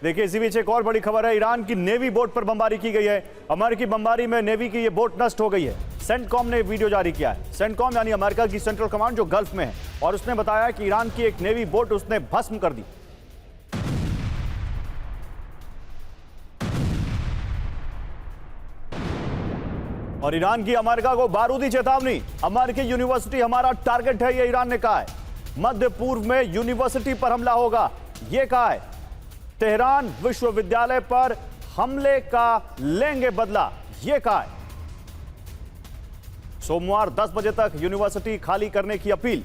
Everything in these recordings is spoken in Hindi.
देखिए इसी बीच एक और बड़ी खबर है, ईरान की नेवी बोट पर बमबारी की गई है। अमेरिकी बमबारी में नेवी की ये बोट नष्ट हो गई है। सेंटकॉम ने वीडियो जारी किया है। सेंटकॉम यानी अमेरिका की सेंट्रल कमांड जो गल्फ में है, और उसने बताया कि ईरान की एक नेवी बोट उसने भस्म कर दी। और ईरान की अमेरिका को बारूदी चेतावनी, अमेरिकी यूनिवर्सिटी हमारा टारगेट है, यह ईरान ने कहा है। मध्य पूर्व में यूनिवर्सिटी पर हमला होगा, यह कहा है। तेहरान विश्वविद्यालय पर हमले का लेंगे बदला, यह कहा है। सोमवार 10 बजे तक यूनिवर्सिटी खाली करने की अपील।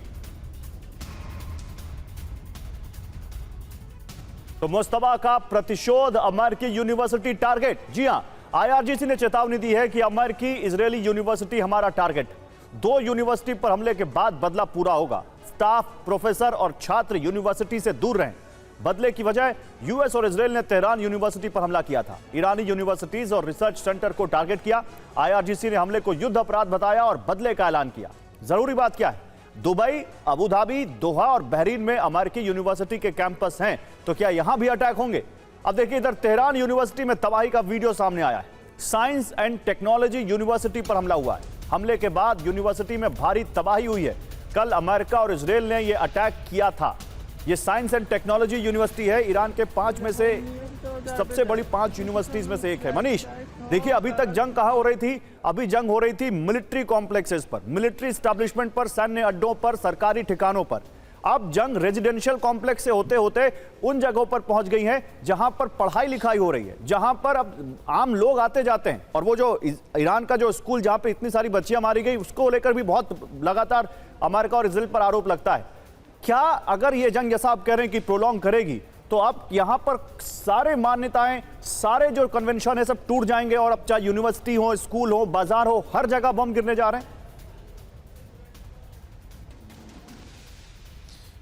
तो मुस्तफा का प्रतिशोध, अमेरिकी यूनिवर्सिटी टारगेट। जी हां, आईआरजीसी ने चेतावनी दी है कि अमेरिकी इजरायली यूनिवर्सिटी हमारा टारगेट। 2 यूनिवर्सिटी पर हमले के बाद बदला पूरा होगा। स्टाफ, प्रोफेसर और छात्र यूनिवर्सिटी से दूर रहें। बदले की वजह यूएस और इजरायल ने तेहरान यूनिवर्सिटी पर हमला किया था। ईरानी यूनिवर्सिटीज और रिसर्च सेंटर को टारगेट किया। आईआरजीसी ने हमले को युद्ध अपराध बताया और बदले का ऐलान किया। जरूरी बात क्या है, दुबई, अबू धाबी, दोहा और बहरीन में अमेरिकी यूनिवर्सिटी के कैंपस हैं, तो क्या यहां भी अटैक होंगे? अब देखिए इधर तेहरान यूनिवर्सिटी में तबाही का वीडियो सामने आया है। साइंस एंड टेक्नोलॉजी यूनिवर्सिटी पर हमला हुआ है। हमले के बाद यूनिवर्सिटी में भारी तबाही हुई है। कल अमेरिका और इजरायल ने यह अटैक किया था। यह साइंस एंड टेक्नोलॉजी यूनिवर्सिटी है, ईरान के 5 में से सबसे बड़ी 5 यूनिवर्सिटीज में से एक है। मनीष, देखिए अभी तक जंग कहां हो रही थी? अभी जंग हो रही थी मिलिट्री कॉम्प्लेक्सेस पर, मिलिट्री एस्टैब्लिशमेंट पर, सैन्य अड्डों पर, सरकारी ठिकानों पर। अब जंग रेजिडेंशियल कॉम्प्लेक्स से होते होते उन जगहों पर पहुंच गई है जहां पर पढ़ाई लिखाई हो रही है, जहां पर अब आम लोग आते जाते हैं। और वो जो ईरान का जो स्कूल जहां पे इतनी सारी बच्चियां मारी गई, उसको लेकर भी बहुत लगातार अमेरिका और इजरायल पर आरोप लगता है। क्या अगर ये जंग, जैसा आप कह रहे हैं कि प्रोलॉन्ग करेगी, तो अब यहां पर सारे मान्यताएं, सारे जो कन्वेंशन है सब टूट जाएंगे, और अब चाहे यूनिवर्सिटी हो, स्कूल हो, बाजार हो, हर जगह बम गिरने जा रहे हैं?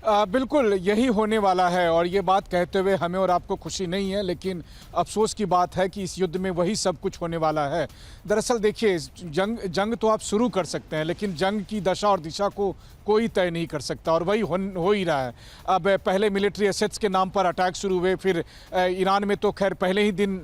बिल्कुल यही होने वाला है, और ये बात कहते हुए हमें और आपको खुशी नहीं है, लेकिन अफसोस की बात है कि इस युद्ध में वही सब कुछ होने वाला है। दरअसल देखिए, जंग तो आप शुरू कर सकते हैं, लेकिन जंग की दशा और दिशा को कोई तय नहीं कर सकता, और वही हो ही रहा है। अब पहले मिलिट्री एसेट्स के नाम पर अटैक शुरू हुए, फिर ईरान में तो खैर पहले ही दिन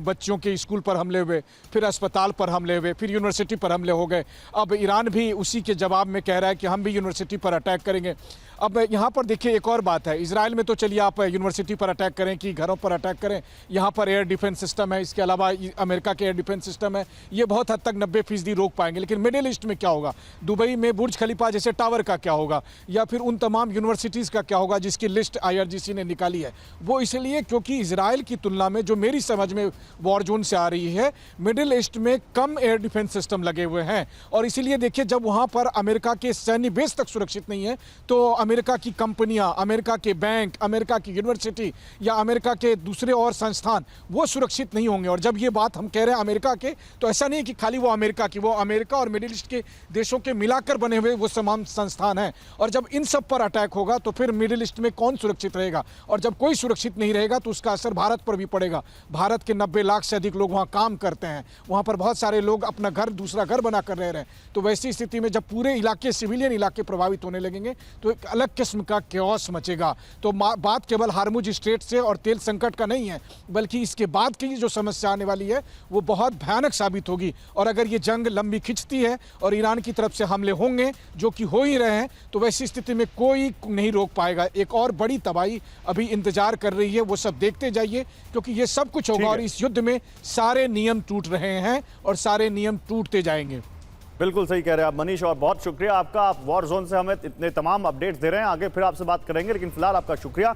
बच्चियों के स्कूल पर हमले हुए, फिर अस्पताल पर हमले हुए, फिर यूनिवर्सिटी पर हमले हो गए। अब ईरान भी उसी के जवाब में कह रहा है कि हम भी यूनिवर्सिटी पर अटैक करेंगे। अब यहाँ पर देखिए एक और बात है, इजराइल में तो चलिए आप यूनिवर्सिटी पर अटैक करें कि घरों पर अटैक करें, यहाँ पर एयर डिफेंस सिस्टम है, इसके अलावा अमेरिका के एयर डिफेंस सिस्टम है, ये बहुत हद तक 90% रोक पाएंगे। लेकिन मिडिल ईस्ट में क्या होगा? दुबई में बुर्ज खलीफा जैसे टावर का क्या होगा, या फिर उन तमाम यूनिवर्सिटीज़ का क्या होगा जिसकी लिस्ट आईआरजीसी ने निकाली है? वो इसलिए क्योंकि इजराइल की तुलना में, जो मेरी समझ में वॉर जोन से आ रही है, मिडिल ईस्ट में कम एयर डिफेंस सिस्टम लगे हुए हैं, और इसीलिए देखिए जब वहाँ पर अमेरिका के सैन्य बेस तक सुरक्षित नहीं है, तो अमेरिका की कंपनियां, अमेरिका के बैंक, अमेरिका की यूनिवर्सिटी या अमेरिका के दूसरे और संस्थान वो सुरक्षित नहीं होंगे। और जब ये बात हम कह रहे हैं अमेरिका के, तो ऐसा नहीं है कि खाली वो अमेरिका की, वो अमेरिका और मिडिल ईस्ट के देशों के मिलाकर बने हुए वो तमाम संस्थान हैं। और जब इन सब पर अटैक होगा तो फिर मिडिल ईस्ट में कौन सुरक्षित रहेगा? और जब कोई सुरक्षित नहीं रहेगा तो उसका असर भारत पर भी पड़ेगा। भारत के 90 लाख से अधिक लोग वहाँ काम करते हैं, वहाँ पर बहुत सारे लोग अपना घर, दूसरा घर बनाकर रह रहे हैं। तो वैसी स्थिति में जब पूरे इलाके, सिविलियन इलाके प्रभावित होने लगेंगे, तो एक अलग किस्म का क्योस मचेगा। तो बात केवल हार्मुज स्ट्रेट से और तेल संकट का नहीं है, बल्कि इसके बाद की जो समस्या आने वाली है वो बहुत भयानक साबित होगी। और अगर ये जंग लंबी खिंचती है और ईरान की तरफ से हमले होंगे, जो कि हो ही रहे हैं, तो वैसी स्थिति में कोई नहीं रोक पाएगा। एक और बड़ी तबाही अभी इंतजार कर रही है, वो सब देखते जाइए, क्योंकि ये सब कुछ होगा और इस युद्ध में सारे नियम टूट रहे हैं और सारे नियम टूटते जाएंगे। बिल्कुल सही कह रहे हैं आप मनीष, और बहुत शुक्रिया आपका। आप वॉर जोन से हमें इतने तमाम अपडेट्स दे रहे हैं। आगे फिर आपसे बात करेंगे, लेकिन फिलहाल आपका शुक्रिया।